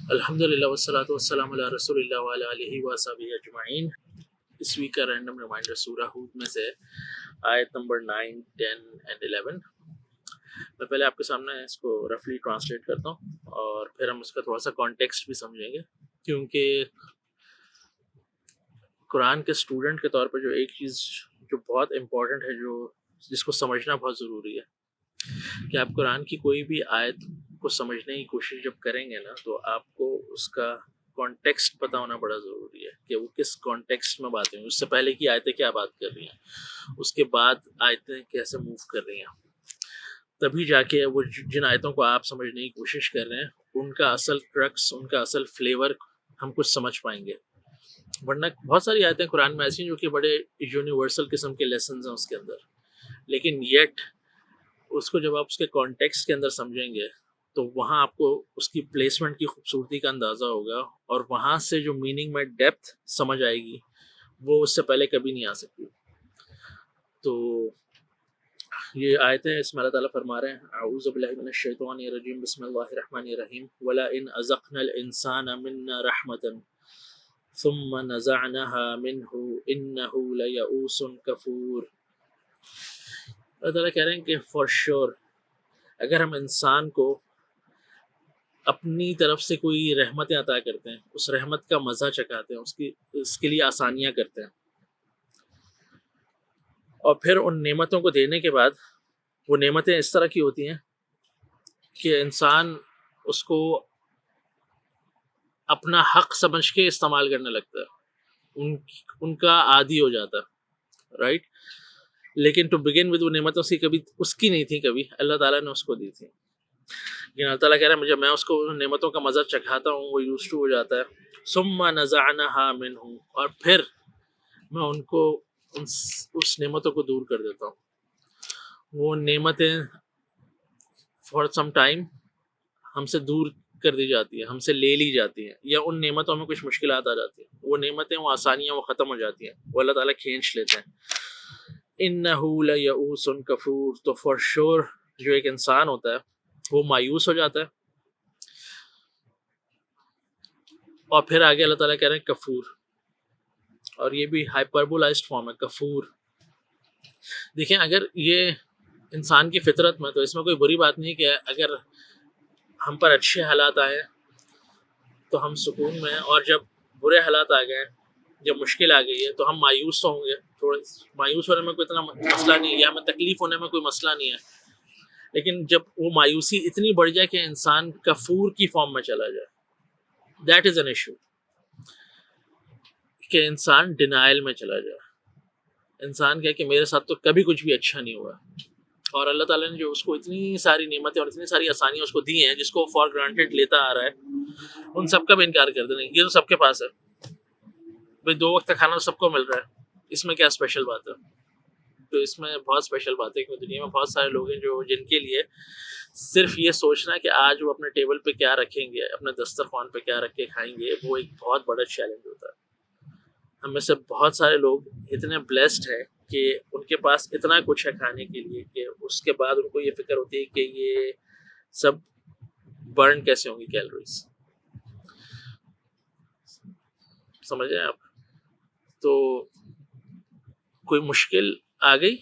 الحمدللہ والصلاۃ والسلام علی رسول اللہ وعلی آلہ وصحبہ اجمعین۔ اس ویک کا رینڈم ریمائنڈر سورہ ہود میں سے آیت نمبر 9، 10 اینڈ 11۔ میں پہلے آپ کے سامنے اس کو رفلی ٹرانسلیٹ کرتا ہوں اور پھر ہم اس کا تھوڑا سا کانٹیکسٹ بھی سمجھیں گے، کیونکہ قرآن کے اسٹوڈنٹ کے طور پر جو ایک چیز جو بہت امپورٹنٹ ہے، جس کو سمجھنا بہت ضروری ہے، کہ آپ قرآن کی کوئی بھی آیت کو سمجھنے کی کوشش جب کریں گے نا، تو آپ کو اس کا کانٹیکسٹ پتہ ہونا بڑا ضروری ہے کہ وہ کس کانٹیکسٹ میں باتیں ہیں، اس سے پہلے کی آیتیں کیا بات کر رہی ہیں، اس کے بعد آیتیں کیسے موو کر رہی ہیں، تبھی جا کے وہ جن آیتوں کو آپ سمجھنے کی کوشش کر رہے ہیں ان کا اصل کرکس، ان کا اصل فلیور ہم کچھ سمجھ پائیں گے۔ ورنہ بہت ساری آیتیں قرآن میں ایسی ہیں جو کہ بڑے یونیورسل قسم کے لیسنز ہیں اس کے اندر، لیکن یٹ اس کو جب آپ اس کے کانٹیکسٹ کے اندر سمجھیں گے تو وہاں آپ کو اس کی پلیسمنٹ کی خوبصورتی کا اندازہ ہوگا، اور وہاں سے جو میننگ میں ڈیپتھ سمجھ آئے گی وہ اس سے پہلے کبھی نہیں آ سکتی۔ تو یہ آیتیں اس میں اللہ تعالیٰ فرما رہے ہیں، اعوذ باللہ من الشیطان الرجیم، بسم اللہ الرحمن الرحیم، وَلَئِنْ أَذَقْنَا الْإِنسَانَ مِنَّا رَحْمَةً ثُمَّ نَزَعْنَاهَا مِنْهُ إِنَّهُ لَيَئُوسٌ كَفُورٌ۔ اللہ تعالیٰ کہہ رہے ہیں کہ فار شور اگر ہم انسان کو اپنی طرف سے کوئی رحمتیں عطا کرتے ہیں، اس رحمت کا مزہ چکھاتے ہیں، اس کے لیے آسانیاں کرتے ہیں، اور پھر ان نعمتوں کو دینے کے بعد وہ نعمتیں اس طرح کی ہوتی ہیں کہ انسان اس کو اپنا حق سمجھ کے استعمال کرنے لگتا ہے، ان کا عادی ہو جاتا ہے، رائٹ؟ لیکن ٹو بگن ود وہ نعمتوں سے کبھی اس کی نہیں تھی، کبھی اللہ تعالیٰ نے اس کو دی تھی، لیکن اللہ تعالیٰ کہہ رہا ہے مجھے، میں اس کو نعمتوں کا مزہ چکھاتا ہوں، وہ یوز ٹو ہو جاتا ہے، ثم نزعناها منہ، اور پھر میں ان کو اس نعمتوں کو دور کر دیتا ہوں۔ وہ نعمتیں فار سم ٹائم ہم سے دور کر دی جاتی ہیں، ہم سے لے لی جاتی ہیں، یا ان نعمتوں میں کچھ مشکلات آ جاتی ہیں، وہ نعمتیں، وہ آسانیاں وہ ختم ہو جاتی ہیں، وہ اللہ تعالیٰ کھینچ لیتے ہیں۔ انہ لیئوس کفور، تو فار شور جو ایک انسان ہوتا ہے وہ مایوس ہو جاتا ہے، اور پھر آگے اللہ تعالیٰ کہہ رہے ہیں کفور، اور یہ بھی ہائپربولائزڈ فارم ہے کفور۔ دیکھیں اگر یہ انسان کی فطرت میں، تو اس میں کوئی بری بات نہیں کہ اگر ہم پر اچھے حالات آئے تو ہم سکون میں ہیں، اور جب برے حالات آ گئے، جب مشکل آ گئی ہے تو ہم مایوس تو ہوں گے، تھوڑے مایوس ہونے میں کوئی اتنا مسئلہ نہیں ہے، یا ہمیں تکلیف ہونے میں کوئی مسئلہ نہیں ہے، لیکن جب وہ مایوسی اتنی بڑھ جائے کہ انسان کفور کی فارم میں چلا جائے، دیٹ از این ایشو، کہ انسان ڈینائل میں چلا جائے، انسان کہے کہ میرے ساتھ تو کبھی کچھ بھی اچھا نہیں ہوا، اور اللہ تعالیٰ نے جو اس کو اتنی ساری نعمتیں اور اتنی ساری آسانیاں اس کو دی ہیں جس کو فار گرانٹیڈ لیتا آ رہا ہے، ان سب کا بھی انکار کر دینا، یہ تو سب کے پاس ہے بھائی، 2 وقت کا کھانا تو سب کو مل رہا ہے، اس میں کیا اسپیشل بات ہے؟ تو اس میں بہت اسپیشل بات ہے کہ دنیا میں بہت سارے لوگ ہیں جن کے لیے صرف یہ سوچنا کہ آج وہ اپنے ٹیبل پہ کیا رکھیں گے، اپنے دسترخوان پہ کیا رکھ کے کھائیں گے، وہ ایک بہت بڑا چیلنج ہوتا ہے۔ ہم میں سے بہت سارے لوگ اتنے بلیسڈ ہیں کہ ان کے پاس اتنا کچھ ہے کھانے کے لیے کہ اس کے بعد ان کو یہ فکر ہوتی ہے کہ یہ سب برن کیسے ہوں گی کیلوریز، سمجھ رہے ہیں آپ؟ تو کوئی مشکل آ گئی،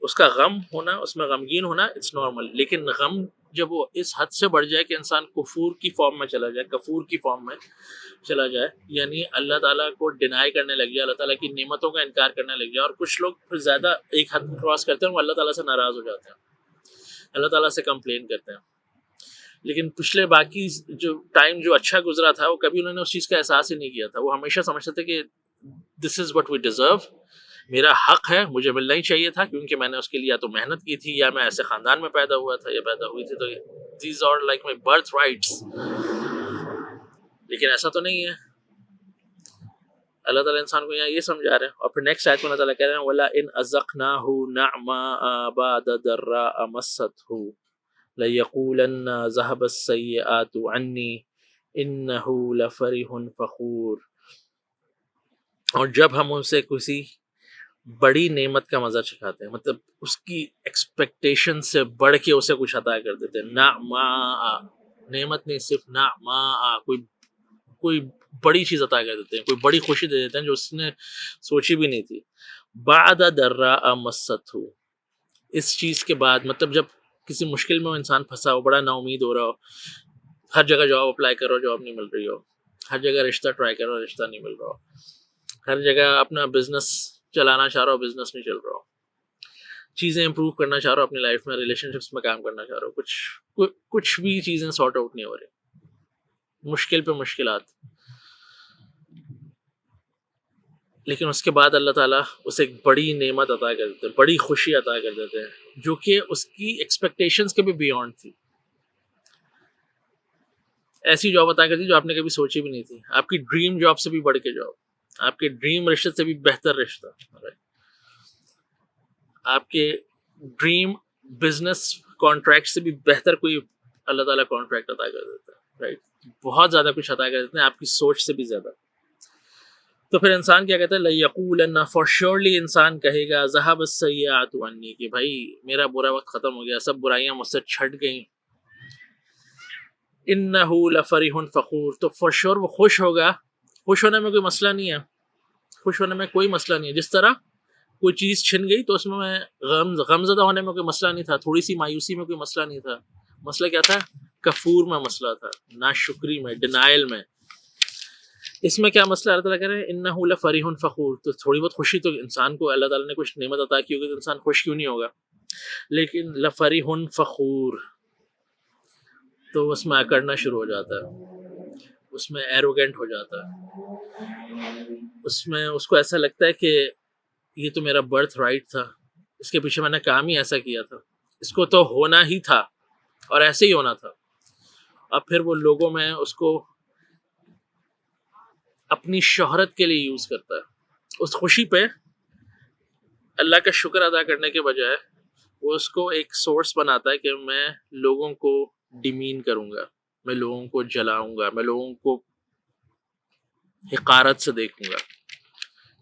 اس کا غم ہونا، اس میں غمگین ہونا اٹس نارمل، لیکن غم جب وہ اس حد سے بڑھ جائے کہ انسان کفور کی فارم میں چلا جائے، کفور کی فارم میں چلا جائے، یعنی اللہ تعالیٰ کو ڈینائی کرنے لگ جائے، اللہ تعالیٰ کی نعمتوں کا انکار کرنے لگ جائے، اور کچھ لوگ پھر زیادہ ایک حد کراس کرتے ہیں، وہ اللہ تعالیٰ سے ناراض ہو جاتے ہیں، اللہ تعالیٰ سے کمپلین کرتے ہیں، لیکن پچھلے باقی جو ٹائم جو اچھا گزرا تھا وہ کبھی انہوں نے اس چیز کا احساس ہی نہیں کیا تھا، وہ ہمیشہ سمجھتے تھے کہ دس از واٹ وی ڈیزرو، میرا حق ہے، مجھے ملنا ہی چاہیے تھا، کیونکہ میں نے اس کے لیے یا تو محنت کی تھی، یا میں ایسے خاندان میں پیدا ہوا تھا یا پیدا ہوئی تھی، تو these are like my birth rights. لیکن ایسا تو نہیں ہے، اللہ تعالیٰ انسان کو یہاں یہ سمجھا رہے ہیں، اور پھر نیکسٹ آیت میں اللہ تعالیٰ کہہ رہے ہیں وَلَئِنْ أَذَقْنَاهُ نَعْمَاءَ بَعْدَ ضَرَّاءَ مَسَّتْهُ لَيَقُولَنَّ ذَهَبَ السَّيِّئَاتُ عَنِّي إِنَّهُ لَفَرِحٌ فَخُورٌ۔ اور جب ہم ان سے کسی بڑی نعمت کا مزہ چکھاتے ہیں، مطلب اس کی ایکسپیکٹیشن سے بڑھ کے اسے کچھ عطا کر دیتے ہیں، نعماء نعمت نہیں صرف نعماء، کوئی بڑی چیز عطا کر دیتے ہیں، کوئی بڑی خوشی دے دیتے ہیں جو اس نے سوچی بھی نہیں تھی. بعد ضراء مستہ، اس چیز کے بعد، مطلب جب کسی مشکل میں وہ انسان پھنسا ہو، بڑا نا امید ہو رہا ہو، ہر جگہ جاب اپلائی کرو جاب نہیں مل رہی ہو، ہر جگہ رشتہ ٹرائی کرو رشتہ نہیں مل رہا ہو، ہر جگہ اپنا بزنس چلانا چاہ رہا ہو بزنس نہیں چل رہا ہو، چیزیں امپروو کرنا چاہ رہا ہو اپنی لائف میں، ریلیشن شپس میں کام کرنا چاہ رہا ہو، کچھ بھی چیزیں سارٹ آؤٹ نہیں ہو رہی، مشکل پہ مشکلات، لیکن اس کے بعد اللہ تعالیٰ اسے ایک بڑی نعمت عطا کر دیتے ہیں، بڑی خوشی عطا کر دیتے ہیں جو کہ اس کی ایکسپیکٹیشنز کے بھی بیونڈ تھی. ایسی جاب عطا کر دی جو آپ نے کبھی سوچی بھی نہیں تھی، آپ کی ڈریم جاب سے بھی بڑھ کے جاب، آپ کے ڈریم رشتے سے بھی بہتر رشتہ، آپ کے ڈریم بزنس کانٹریکٹ سے بھی بہتر کوئی اللہ تعالیٰ کانٹریکٹ عطا کر دیتا ہے، رائٹ؟ بہت زیادہ کچھ عطا کر دیتے ہیں آپ کی سوچ سے بھی زیادہ. تو پھر انسان کیا کہتا ہے، لَيَقُولَنَّ، فار شیورلی انسان کہے گا، ذَهَبَ السَّيِّئَاتُ عَنِّی، کہ بھائی میرا برا وقت ختم ہو گیا، سب برائیاں مجھ سے چھٹ گئیں. إِنَّهُ لَفَرِحٌ فَخُورٌ، تو فار شیور وہ خوش ہوگا. خوش ہونے میں کوئی مسئلہ نہیں ہے، خوش ہونے میں کوئی مسئلہ نہیں ہے. جس طرح کوئی چیز چھن گئی تو اس میں غمزدہ ہونے میں کوئی مسئلہ نہیں تھا، تھوڑی سی مایوسی میں کوئی مسئلہ نہیں تھا. مسئلہ کیا تھا؟ کفور میں مسئلہ تھا، ناشکری میں، ڈینائل میں. اس میں کیا مسئلہ اللہ تعالیٰ کہہ رہے ہیں، انہ لفریح فخور. تو تھوڑی بہت خوشی تو انسان کو اللہ تعالیٰ نے کچھ نعمت عطا کی ہوگی تو انسان خوش کیوں نہیں ہوگا، لیکن لفریح فخور تو اس میں اکڑنا شروع ہو جاتا ہے، اس میں ایروگینٹ ہو جاتا ہے، اس میں اس کو ایسا لگتا ہے کہ یہ تو میرا برتھ رائٹ تھا، اس کے پیچھے میں نے کام ہی ایسا کیا تھا، اس کو تو ہونا ہی تھا اور ایسے ہی ہونا تھا. اب پھر وہ لوگوں میں اس کو اپنی شہرت کے لیے یوز کرتا ہے. اس خوشی پہ اللہ کا شکر ادا کرنے کے بجائے وہ اس کو ایک سورس بناتا ہے کہ میں لوگوں کو ڈیمین کروں گا، میں لوگوں کو جلاؤں گا، میں لوگوں کو حقارت سے دیکھوں گا،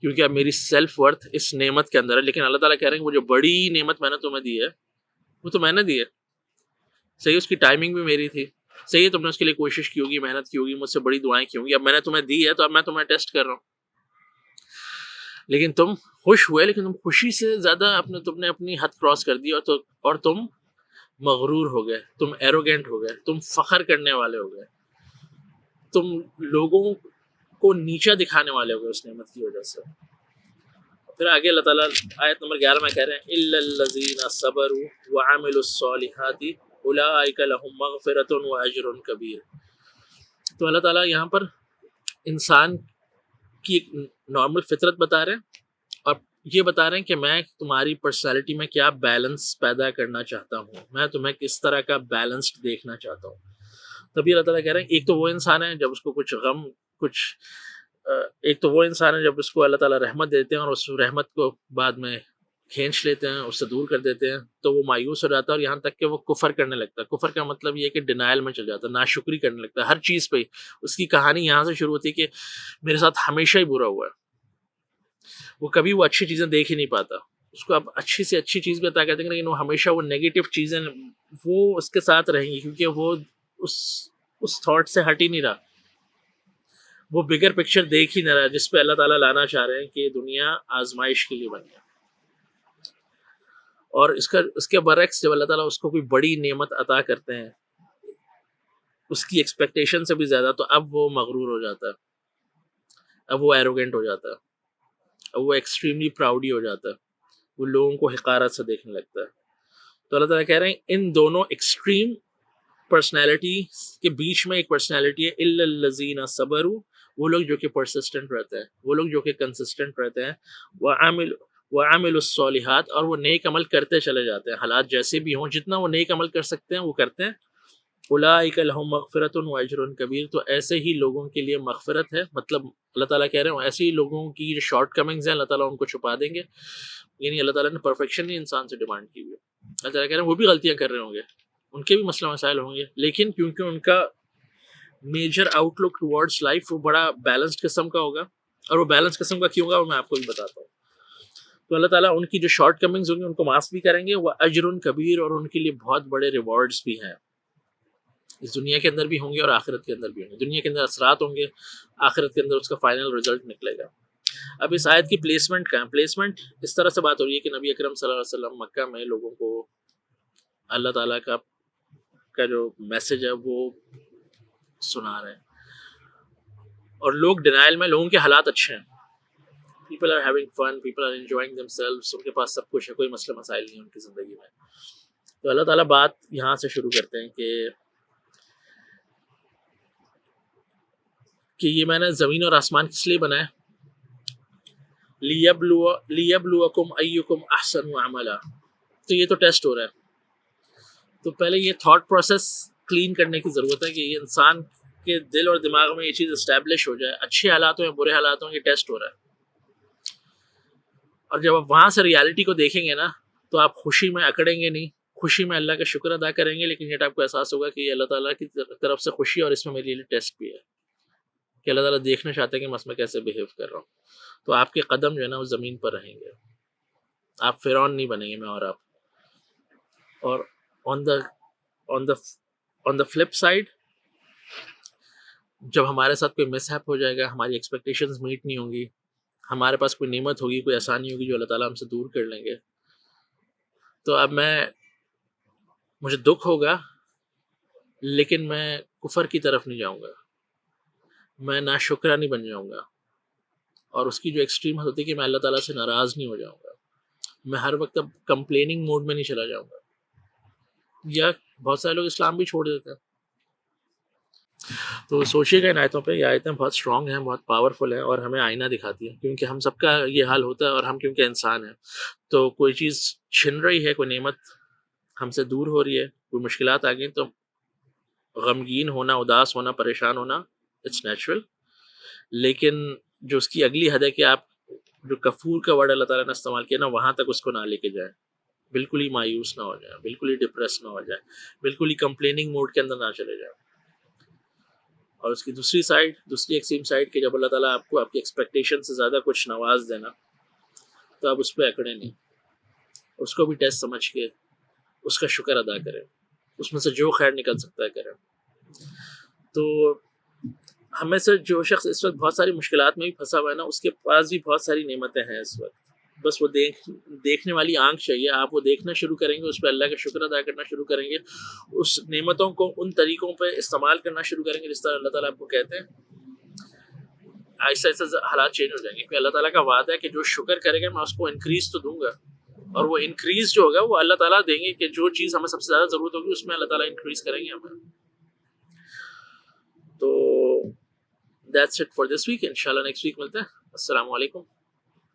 کیونکہ اب میری سیلف ورتھ اس نعمت کے اندر ہے. لیکن اللہ تعالیٰ کہہ رہے ہیں کہ وہ جو بڑی نعمت میں نے تمہیں دی ہے وہ تو میں نے دی ہے، صحیح، اس کی ٹائمنگ بھی میری تھی، صحیح ہے، تم نے اس کے لیے کوشش کی ہوگی، محنت کی ہوگی، مجھ سے بڑی دعائیں کی ہوں گی، اب میں نے تمہیں دی ہے تو اب میں تمہیں ٹیسٹ کر رہا ہوں. لیکن تم خوش ہوئے، لیکن تم خوشی سے زیادہ تم نے اپنی حد کراس کر دی، اور تم مغرور ہو گئے، تم ایروگینٹ ہو گئے، تم فخر کرنے والے ہو گئے، تم لوگوں کو نیچا دکھانے والے ہو گئے اس نعمت کی وجہ سے. پھر آگے اللہ تعالیٰ آیت نمبر 11 میں کہہ رہے ہیں اِلَّا الَّذِينَ صَبَرُوا وَعَمِلُوا الصَّالِحَاتِ أُولَٰئِكَ لَهُم مَغْفِرَةٌ وَأَجْرٌ كَبِيرٌ. تو اللہ تعالیٰ یہاں پر انسان کی ایک نارمل فطرت بتا رہے ہیں اور یہ بتا رہے ہیں کہ میں تمہاری پرسنالٹی میں کیا بیلنس پیدا کرنا چاہتا ہوں، میں تمہیں کس طرح کا بیلنسڈ دیکھنا چاہتا ہوں. تبھی اللہ تعالیٰ کہہ رہے ہیں ایک تو وہ انسان ہے جب اس کو کچھ غم، ایک تو وہ انسان ہے جب اس کو اللہ تعالیٰ رحمت دیتے ہیں اور اس رحمت کو بعد میں کھینچ لیتے ہیں، اس سے دور کر دیتے ہیں، تو وہ مایوس ہو جاتا ہے اور یہاں تک کہ وہ کفر کرنے لگتا ہے. کفر کا مطلب یہ کہ ڈینائل میں چل جاتا ہے، ناشکری کرنے لگتا ہے ہر چیز پہ. اس کی کہانی یہاں سے شروع ہوتی ہے کہ میرے ساتھ ہمیشہ ہی برا ہوا ہے، وہ کبھی وہ اچھی چیزیں دیکھ ہی نہیں پاتا. اس کو اب اچھی سے اچھی چیز بھی عطا کرتے ہیں لیکن وہ ہمیشہ وہ نیگیٹو چیزیں وہ اس کے ساتھ رہیں گی، کیونکہ وہ اس تھاٹ سے ہٹ ہی نہیں رہا، وہ بگر پکچر دیکھ ہی نہ رہا جس پہ اللہ تعالیٰ لانا چاہ رہے ہیں کہ یہ دنیا آزمائش کے لیے بنی ہے. اور اس کے برعکس جب اللہ تعالیٰ اس کو کوئی بڑی نعمت عطا کرتے ہیں اس کی ایکسپیکٹیشن سے بھی زیادہ، تو اب وہ مغرور ہو جاتا ہے، اب وہ ایروگینٹ ہو جاتا ہے، اب وہ ایکسٹریملی پراؤڈی ہو جاتا ہے، وہ لوگوں کو حقارت سے دیکھنے لگتا ہے. تو اللہ تعالیٰ کہہ رہے ہیں ان دونوں ایکسٹریم پرسنالٹی کے بیچ میں ایک پرسنالٹی ہے اِلَّا الَّذِينَ صَبَرُوا، وہ لوگ جو کہ پرسسٹنٹ رہتے ہیں، وہ لوگ جو کہ کنسسٹنٹ رہتے ہیں، وَعَمِلُوا الصَّالِحَاتِ، اور وہ نیک عمل کرتے چلے جاتے ہیں، حالات جیسے بھی ہوں جتنا وہ نیک عمل کر سکتے ہیں وہ کرتے ہیں. أُولَٰئِكَ لَهُم مَغْفِرَةٌ وَأَجْرٌ كَبِيرٌ، تو ایسے ہی لوگوں کے لیے مغفرت ہے. مطلب اللہ تعالیٰ کہہ رہے ہیں ایسے ہی لوگوں کی جو شارٹ کمنگز ہیں اللہ تعالیٰ ان کو چھپا دیں گے. یعنی اللہ تعالیٰ نے پرفیکشن نہیں انسان سے ڈیمانڈ کی ہوئی ہے. اللہ تعالیٰ کہہ رہے ہیں وہ بھی غلطیاں کر رہے ہوں گے، ان کے بھی مسئلہ مسائل ہوں گے، لیکن کیونکہ ان کا میجر آؤٹ لک ٹورڈز لائف وہ بڑا بیلنسڈ قسم کا ہوگا، اور وہ بیلنس قسم کا کیوں ہوگا وہ میں آپ کو بھی بتاتا ہوں. تو اللہ تعالیٰ ان کی جو شارٹ کمنگز ہوں گی ان کو معاف بھی کریں گے، وہ اجر کبیر، اور ان کے لیے بہت بڑے ریوارڈز بھی ہیں. اس دنیا کے اندر بھی ہوں گے اور آخرت کے اندر بھی ہوں گے. دنیا کے اندر اثرات ہوں گے, آخرت کے اندر اس کا فائنل رزلٹ نکلے گا. اب اس آیت کی پلیسمنٹ کا پلیسمنٹ اس طرح سے بات ہو رہی ہے کہ نبی اکرم صلی اللہ علیہ وسلم مکہ میں لوگوں کو اللہ تعالیٰ کا جو میسج ہے وہ سنا رہے ہیں, اور لوگ ڈینائل میں, لوگوں کے حالات اچھے ہیں, people are having fun, people are enjoying themselves, ان کے پاس سب کچھ ہے, کوئی مسئلہ مسائل نہیں ہے ان کی زندگی میں. تو اللہ تعالیٰ بات یہاں سے شروع کرتے ہیں کہ یہ میں نے زمین اور آسمان کس لیے بنایا, لیبلوکم ایکم احسن عملا. تو یہ تو ٹیسٹ ہو رہا ہے. تو پہلے یہ تھاٹ پروسیس کلین کرنے کی ضرورت ہے کہ یہ انسان کے دل اور دماغ میں یہ چیز اسٹیبلش ہو جائے, اچھے حالاتوں یا برے حالاتوں یہ ٹیسٹ ہو رہا ہے. اور جب آپ وہاں سے ریالٹی کو دیکھیں گے نا تو آپ خوشی میں اکڑیں گے نہیں, خوشی میں اللہ کا شکر ادا کریں گے, لیکن یہ آپ کو احساس ہوگا کہ یہ اللہ تعالیٰ کی طرف سے خوشی اور اس میں میرے لیے ٹیسٹ بھی ہے کہ اللہ تعالیٰ دیکھنا چاہتے ہیں کہ میں اس میں کیسے بیہیو کر رہا ہوں. تو آپ کے قدم جو ہے نا وہ زمین پر رہیں گے, آپ فرعون نہیں بنیں گے, میں اور آپ. اور آن دا فلپ سائڈ, جب ہمارے ساتھ کوئی مس ہیپ ہو جائے گا, ہماری ایکسپیکٹیشنز میٹ نہیں ہوں گی, ہمارے پاس کوئی نعمت ہوگی, کوئی آسانی ہوگی جو اللہ تعالیٰ ہم سے دور کر لیں گے, تو اب مجھے دکھ ہوگا لیکن میں کفر کی طرف نہیں جاؤں گا, میں ناشکرا نہیں بن جاؤں گا, اور اس کی جو ایکسٹریم ہوتی ہے کہ میں اللہ تعالیٰ سے ناراض نہیں ہو جاؤں گا, میں ہر وقت اب کمپلیننگ موڈ میں نہیں چلا جاؤں گا. یا بہت سارے لوگ اسلام بھی چھوڑ دیتے ہیں. تو سوچیے گا ان آیتوں پہ, یہ آیتیں بہت اسٹرانگ ہیں, بہت پاورفل ہیں, اور ہمیں آئینہ دکھاتی ہیں, کیونکہ ہم سب کا یہ حال ہوتا ہے, اور ہم کیونکہ انسان ہیں, تو کوئی چیز چھن رہی ہے, کوئی نعمت ہم سے دور ہو رہی ہے, کوئی مشکلات آ گئی, تو غمگین ہونا, اداس ہونا, پریشان ہونا, اٹس نیچرل. لیکن جو اس کی اگلی حد ہے کہ آپ جو کفور کا ورڈ اللہ تعالیٰ نے استعمال کیا نا, وہاں تک اس کو نہ لے کے جائیں, بالکل ہی مایوس نہ ہو جائیں, بالکل ہی ڈپریس نہ ہو جائیں, بالکل ہی کمپلیننگ موڈ کے اندر نہ چلے جائیں. اور اس کی دوسری ایکسٹریم سائڈ کہ جب اللہ تعالیٰ آپ کو آپ کی ایکسپیکٹیشن سے زیادہ کچھ نواز دینا, تو آپ اس پہ اکڑیں نہیں, اس کو بھی ٹیسٹ سمجھ کے اس کا شکر ادا کریں, اس میں سے جو خیر نکل سکتا ہے کریں. تو ہمیں سے جو شخص اس وقت بہت ساری مشکلات میں بھی پھنسا ہوا ہے نا, اس کے پاس بھی بہت ساری نعمتیں ہیں اس وقت, بس وہ دیکھنے والی آنکھ چاہیے. آپ وہ دیکھنا شروع کریں گے, اس پہ اللہ کا شکر ادا کرنا شروع کریں گے, اس نعمتوں کو ان طریقوں پہ استعمال کرنا شروع کریں گے جس طرح اللہ تعالیٰ آپ کو کہتے ہیں, ایسا حالات چینج ہو جائیں گے. کہ اللہ تعالیٰ کا وعدہ ہے کہ جو شکر کرے گا میں اس کو انکریز تو دوں گا, اور وہ انکریز جو ہوگا وہ اللہ تعالیٰ دیں گے, کہ جو چیز ہمیں سب سے زیادہ ضرورت ہوگی اس میں اللہ تعالیٰ انکریز کریں گے ہمیں. تو that's it for this week. انشاءاللہ نیکسٹ ویک ملتے ہیں. السلام علیکم.